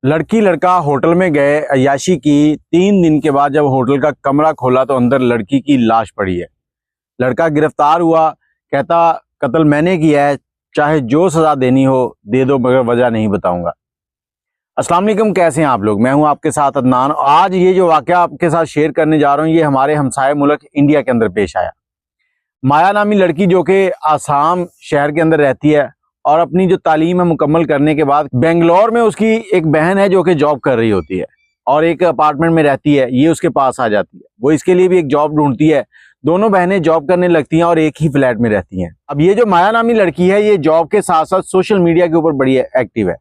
लड़की लड़का होटल में गए अय्याशी की। 3 दिन के बाद जब होटल का कमरा खोला तो अंदर लड़की की लाश पड़ी है। लड़का गिरफ्तार हुआ, कहता कत्ल मैंने किया है, चाहे जो सजा देनी हो दे दो, मगर वजह नहीं बताऊंगा। अस्सलाम वालेकुम, कैसे हैं आप लोग? मैं हूं आपके साथ अदनान। आज ये जो वाकया आपके साथ शेयर करने जा रहा हूं, ये हमारे हमसाये मुल्क इंडिया के अंदर पेश आया। माया नामी लड़की जो कि आसाम शहर के अंदर रहती है और अपनी जो तालीम है मुकम्मल करने के बाद बेंगलोर में उसकी एक बहन है जो कि जॉब कर रही होती है और एक अपार्टमेंट में रहती है। ये उसके पास आ जाती है, वो इसके लिए भी एक जॉब ढूंढती है। दोनों बहनें जॉब करने लगती हैं और एक ही फ्लैट में रहती हैं। अब ये जो माया नामी लड़की है, ये जॉब के साथ साथ सोशल मीडिया के ऊपर बड़ी एक्टिव है।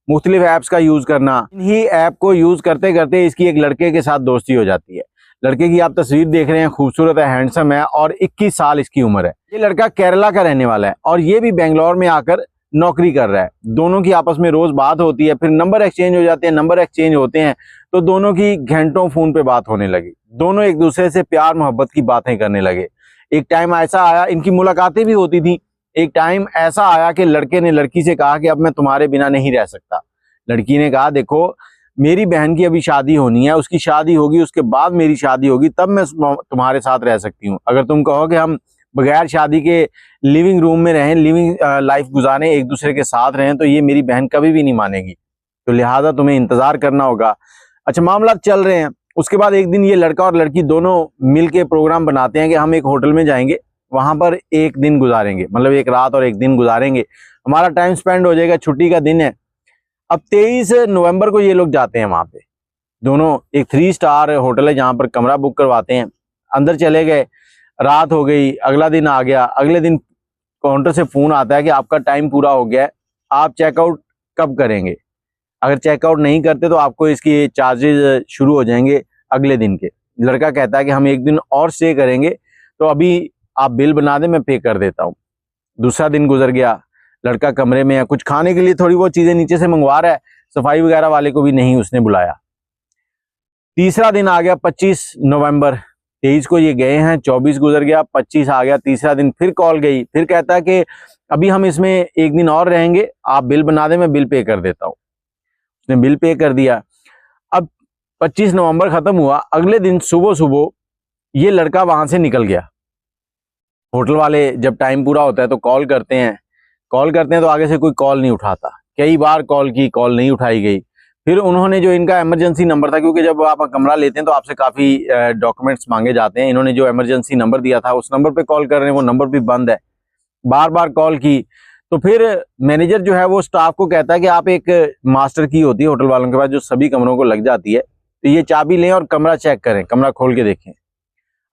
मुख्तलिफ ऐप्स का यूज करना, इन्हीं ऐप को यूज करते करते इसकी एक लड़के के साथ दोस्ती हो जाती है। लड़के की आप तस्वीर देख रहे हैं, खूबसूरत है, हैंडसम है और 21 साल इसकी उम्र है। ये लड़का केरला का रहने वाला है और ये भी बेंगलोर में आकर नौकरी कर रहा है। दोनों की आपस में रोज बात होती है, फिर नंबर एक्सचेंज हो जाते हैं। नंबर एक्सचेंज होते हैं तो दोनों की घंटों फोन पे बात होने लगी। दोनों एक दूसरे से प्यार मोहब्बत की बातें करने लगे। एक टाइम ऐसा आया, इनकी मुलाकातें भी होती थी। एक टाइम ऐसा आया कि लड़के ने लड़की से कहा कि अब मैं तुम्हारे बिना नहीं रह सकता। लड़की ने कहा, देखो मेरी बहन की अभी शादी होनी है, उसकी शादी होगी, उसके बाद मेरी शादी होगी, तब मैं तुम्हारे साथ रह सकती हूँ। अगर तुम कहो कि हम बगैर शादी के लिविंग रूम में रहें, लिविंग लाइफ गुजारें, एक दूसरे के साथ रहें, तो ये मेरी बहन कभी भी नहीं मानेगी। तो लिहाजा तुम्हें इंतजार करना होगा। अच्छा, मामला चल रहे हैं। उसके बाद एक दिन ये लड़का और लड़की दोनों मिलके प्रोग्राम बनाते हैं कि हम एक होटल में जाएंगे, वहां पर एक दिन गुजारेंगे, मतलब एक रात और एक दिन गुजारेंगे, हमारा टाइम स्पेंड हो जाएगा, छुट्टी का दिन है। अब 23 नवंबर को ये लोग जाते हैं वहां पे। दोनों एक 3 स्टार होटल है जहां पर कमरा बुक करवाते हैं। अंदर चले गए, रात हो गई, अगला दिन आ गया। अगले दिन काउंटर से फोन आता है कि आपका टाइम पूरा हो गया है, आप चेकआउट कब करेंगे? अगर चेकआउट नहीं करते तो आपको इसकी चार्जेस शुरू हो जाएंगे अगले दिन के। लड़का कहता है कि हम एक दिन और स्टे करेंगे, तो अभी आप बिल बना दें, मैं पे कर देता हूँ। दूसरा दिन गुजर गया, लड़का कमरे में है, कुछ खाने के लिए थोड़ी बहुत चीजें नीचे से मंगवा रहा है, सफाई वगैरह वाले को भी नहीं उसने बुलाया। तीसरा दिन आ गया 25 नवंबर। 23 को ये गए हैं, 24 गुजर गया, 25 आ गया। तीसरा दिन फिर कॉल गई, फिर कहता है कि अभी हम इसमें एक दिन और रहेंगे, आप बिल बना दें, मैं बिल पे कर देता हूँ। उसने बिल पे कर दिया। अब 25 नवंबर खत्म हुआ, अगले दिन सुबह सुबह ये लड़का वहां से निकल गया। होटल वाले जब टाइम पूरा होता है तो कॉल करते हैं तो आगे से कोई कॉल नहीं उठाता। कई बार कॉल की, कॉल नहीं उठाई गई। फिर उन्होंने जो इनका इमरजेंसी नंबर था, क्योंकि जब आप कमरा लेते हैं तो आपसे काफ़ी डॉक्यूमेंट्स मांगे जाते हैं, इन्होंने जो इमरजेंसी नंबर दिया था उस नंबर पे कॉल कर रहे हैं, वो नंबर भी बंद है। बार बार कॉल की तो फिर मैनेजर जो है वो स्टाफ को कहता है कि आप एक मास्टर की होती है होटल वालों के पास जो सभी कमरों को लग जाती है, तो ये चाबी लें और कमरा चेक करें, कमरा खोल के देखें।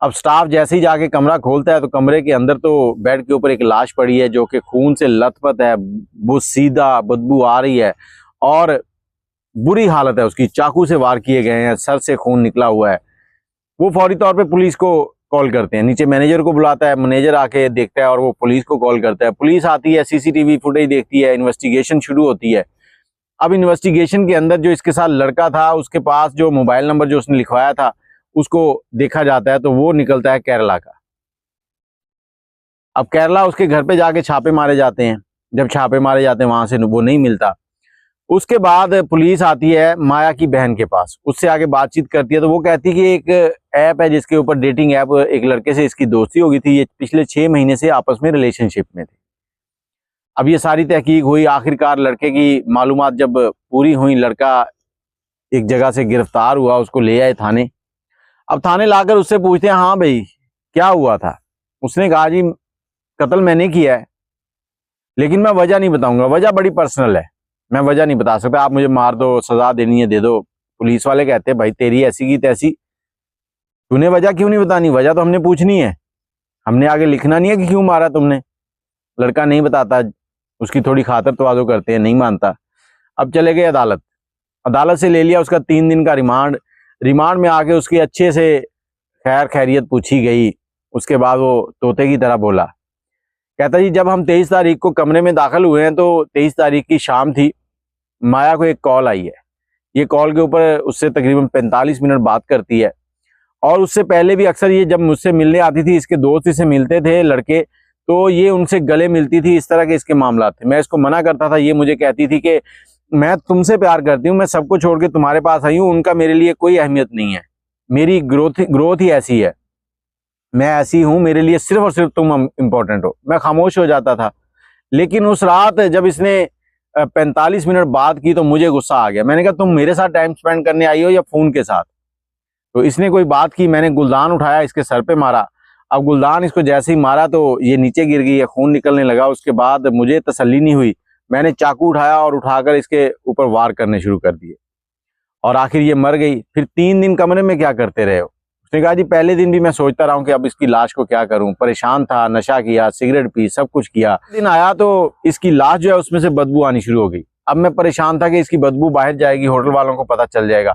अब स्टाफ जैसे ही जाके कमरा खोलता है तो कमरे के अंदर तो बेड के ऊपर एक लाश पड़ी है जो कि खून से लथपथ है, वो सीधा बदबू आ रही है और बुरी हालत है उसकी। चाकू से वार किए गए हैं, सर से खून निकला हुआ है। वो फौरी तौर पे पुलिस को कॉल करते हैं, नीचे मैनेजर को बुलाता है, मैनेजर आके देखता है और वो पुलिस को कॉल करता है। पुलिस आती है, सीसीटीवी फुटेज देखती है, इन्वेस्टिगेशन शुरू होती है। अब इन्वेस्टिगेशन के अंदर जो इसके साथ लड़का था, उसके पास जो मोबाइल नंबर जो उसने लिखवाया था उसको देखा जाता है तो वो निकलता है केरला का। अब केरला उसके घर पे जाके छापे मारे जाते हैं। जब छापे मारे जाते हैं वहां से वो नहीं मिलता। उसके बाद पुलिस आती है माया की बहन के पास, उससे आगे बातचीत करती है तो वो कहती है कि एक ऐप है जिसके ऊपर, डेटिंग ऐप, एक लड़के से इसकी दोस्ती हो गई थी, ये पिछले 6 महीने से आपस में रिलेशनशिप में थे। अब ये सारी तहकीक हुई, आखिरकार लड़के की मालूमात जब पूरी हुई, लड़का एक जगह से गिरफ्तार हुआ, उसको ले आए थाने। अब थाने लाकर उससे पूछते हैं, हाँ भाई क्या हुआ था? उसने कहा, जी कत्ल मैंने किया है, लेकिन मैं वजह नहीं बताऊंगा, वजह बड़ी पर्सनल है, मैं वजह नहीं बता सकता, आप मुझे मार दो, सजा देनी है दे दो। पुलिस वाले कहते हैं, भाई तेरी ऐसी की तैसी, तूने वजह क्यों नहीं बतानी? वजह तो हमने पूछनी है, हमने आगे लिखना नहीं है कि क्यों मारा तुमने। लड़का नहीं बताता, उसकी थोड़ी खातर तवाज़ो करते हैं, नहीं मानता। अब चले गए अदालत, अदालत से ले लिया उसका 3 दिन का रिमांड। रिमांड में आके उसकी अच्छे से खैर खैरियत पूछी गई। उसके बाद वो तोते की तरह बोला, कहता जी जब हम 23 तारीख को कमरे में दाखिल हुए हैं तो 23 तारीख की शाम थी, माया को एक कॉल आई है। ये कॉल के ऊपर उससे तकरीबन 45 मिनट बात करती है और उससे पहले भी अक्सर ये जब मुझसे मिलने आती थी, इसके दोस्त इससे मिलते थे लड़के, तो ये उनसे गले मिलती थी, इस तरह के इसके मामला थे। मैं इसको मना करता था, ये मुझे कहती थी कि मैं तुमसे प्यार करती हूँ, मैं सबको छोड़ के तुम्हारे पास आई हूँ, उनका मेरे लिए कोई अहमियत नहीं है। मेरी ग्रोथ ही ऐसी है, मैं ऐसी हूँ, मेरे लिए सिर्फ और सिर्फ तुम इम्पोर्टेंट हो। मैं खामोश हो जाता था। लेकिन उस रात जब इसने 45 मिनट बात की तो मुझे गुस्सा आ गया। मैंने कहा तुम मेरे साथ टाइम स्पेंड करने आई हो या फोन के साथ। तो इसने कोई बात की, मैंने गुलदान उठाया, इसके सर पे मारा। अब गुलदान इसको जैसे ही मारा तो ये नीचे गिर गई है, खून निकलने लगा। उसके बाद मुझे तसल्ली नहीं हुई, मैंने चाकू उठाया और उठाकर इसके ऊपर वार करने शुरू कर दिए और आखिर ये मर गई। फिर 3 दिन कमरे में क्या करते रहे हो? उसने कहा जी पहले दिन भी मैं सोचता रहा हूँ कि अब इसकी लाश को क्या करूं, परेशान था, नशा किया, सिगरेट पी, सब कुछ किया। दिन आया तो इसकी लाश जो है उसमें से बदबू आनी शुरू हो गई। अब मैं परेशान था कि इसकी बदबू बाहर जाएगी, होटल वालों को पता चल जाएगा।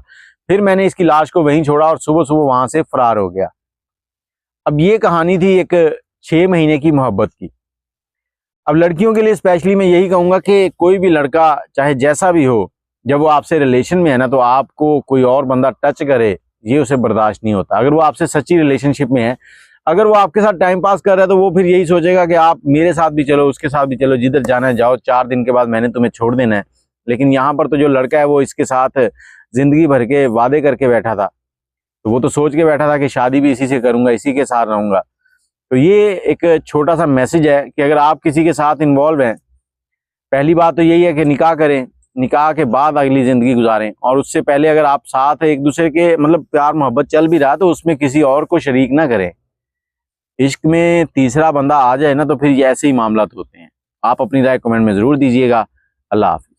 फिर मैंने इसकी लाश को वहीं छोड़ा और सुबह सुबह वहां से फरार हो गया। अब ये कहानी थी एक 6 महीने की मोहब्बत की। अब लड़कियों के लिए स्पेशली मैं यही कहूंगा कि कोई भी लड़का चाहे जैसा भी हो, जब वो आपसे रिलेशन में है ना, तो आपको कोई और बंदा टच करे ये उसे बर्दाश्त नहीं होता। अगर वो आपसे सच्ची रिलेशनशिप में है, अगर वो आपके साथ टाइम पास कर रहा है तो वो फिर यही सोचेगा कि आप मेरे साथ भी चलो, उसके साथ भी चलो, जिधर जाना है जाओ, 4 दिन के बाद मैंने तुम्हें छोड़ देना है। लेकिन यहाँ पर तो जो लड़का है वो इसके साथ जिंदगी भर के वादे करके बैठा था, तो वो तो सोच के बैठा था कि शादी भी इसी से करूंगा, इसी के साथ रहूंगा। तो ये एक छोटा सा मैसेज है कि अगर आप किसी के साथ इन्वॉल्व हैं, पहली बात तो यही है कि निकाह करें, निकाह के बाद अगली जिंदगी गुजारें। और उससे पहले अगर आप साथ एक दूसरे के मतलब प्यार मोहब्बत चल भी रहा तो उसमें किसी और को शरीक ना करें। इश्क में तीसरा बंदा आ जाए ना तो फिर ये ऐसे ही मामला होते हैं। आप अपनी राय कमेंट में जरूर दीजिएगा। अल्लाह हाफ़िज़।